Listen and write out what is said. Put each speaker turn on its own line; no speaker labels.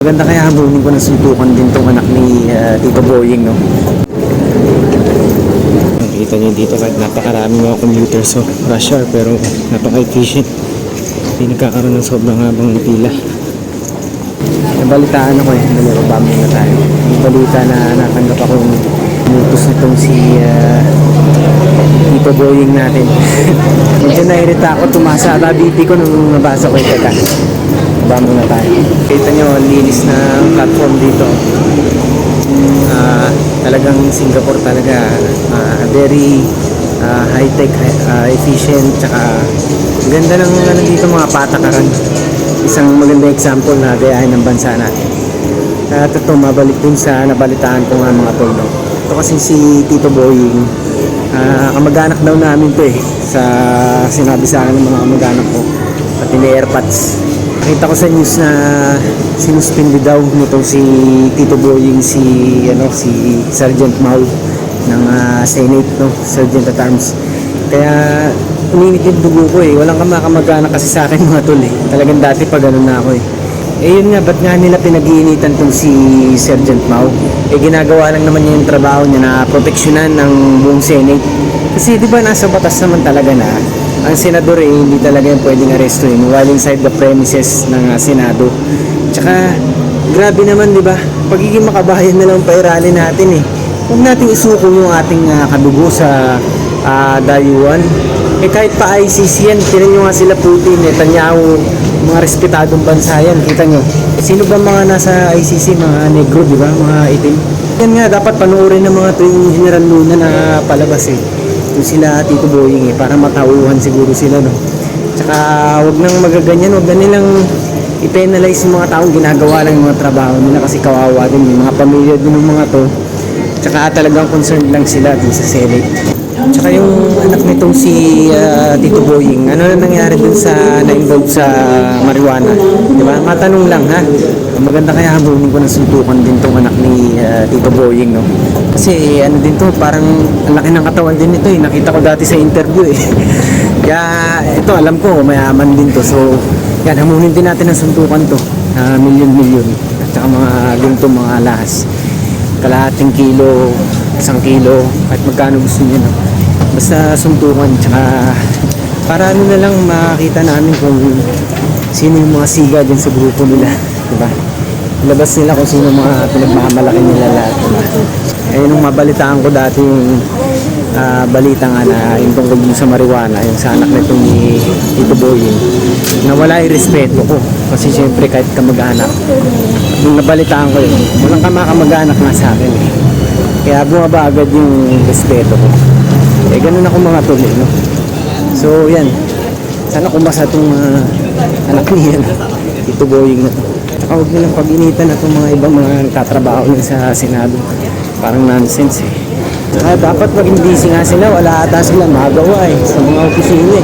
Maganda kaya habulin ko ng suntukan din tong anak ni Tito Boying, no? Nakita niyo dito kahit napakarami mga commuter so rush hour pero napaka-efficient. Hindi nagkakaroon ng sobrang habang pila. Nabalitaan ako nalirobam na tayo. Yung balita na natanggap ako yung mutos nitong si Tito Boying natin. Medyo nairita ako, tumasa ata BP ko nung nabasa ko yung teka. Bamo na tayo. Kita nyo, linis na platform dito. Talagang Singapore talaga. Very high-tech, efficient, tsaka ganda ng dito mga patakaran. Isang maganda example na gayahin ng bansa natin. At ito, mabalik dun sa nabalitaan ko nga mga tol. Ito kasi si Tito Boying, kamag-anak daw namin to sa sinabi sa akin ng mga kamag-anak ko. Pati ni AirPods. Nakita ko sa news na sinuspindi daw nitong si Tito Boying si Sergeant Mao ng Senate, no? Sergeant at Arms. Kaya uminit yung dugo ko walang kamag-anak kasi sa akin mga tol Talagang dati pa ganun na ako yun nga, ba't nga nila pinag-iinitan tong si Sergeant Mao? Ginagawa lang naman niya yung trabaho niya na proteksyonan ng buong Senate. Kasi di ba nasa batas naman talaga na ang senador hindi talaga yung pwedeng arestuhin while inside the premises ng Senado. Tsaka grabe naman, di ba? Pagiging makabayan na lang pairali natin Huwag nating isuko yung ating kadugo sa dayuhan. Kahit pa ICC yan, tinan nyo nga sila Putin, Netanyahu, mga respetadong bansa yan, kita nyo. Sino ba mga nasa ICC, mga negro, di ba? Mga itim. Yan nga, dapat panuorin ng mga tuwing General Luna na palabas Yung sila Tito Boying para matauhan siguro sila, no? Tsaka wag nang magaganyan, wag na nilang i-penalize yung mga taong ginagawa lang yung mga trabaho nila kasi kawawa din yung mga pamilya din ng mga to. Tsaka talagang concerned lang sila dun sa Senate. Tsaka yung anak nitong si Tito Boying, ano na nangyari dun sa na-involve sa marijuana? Diba? Matanong lang ha. Maganda kaya habulin ko ng suntukan din tong anak ni Tito Boying, no? Kasi ano din to, parang ang laki ng katawan din ito Nakita ko dati sa interview Kaya ito alam ko mayaman din to. So yan, hamunin din natin ng suntukan to. Milyon-milyon. At saka mga ganito mga lahas. Kalahating kilo, 1 kilo, kahit magkano gusto niyo, no? Basta suntukan, tsaka para ano na lang makita namin kung sino yung mga siga dyan sa grupo nila, diba? Labas nila kung sino mga pinagmamalaki nila lahat, diba? Nung mabalitaan ko dati yung balita nga na yung tungkol sa marijuana, yung sa anak nito ni Tito Boying, na wala yung respeto ko kasi syempre kahit kamag-anak, nung nabalitaan ko walang kamag-anak nga sa akin kaya bumaba agad yung respeto ko. Ganun ako mga tuloy, no? So yan, sana kumasa itong anak niya Tito Boying na to. Tsaka huwag nilang pag-initan na itong mga ibang mga nagtatrabaho niya sa Senado. Parang nonsense dapat maging busy nga sila, wala ata sila magawa sa mga opisina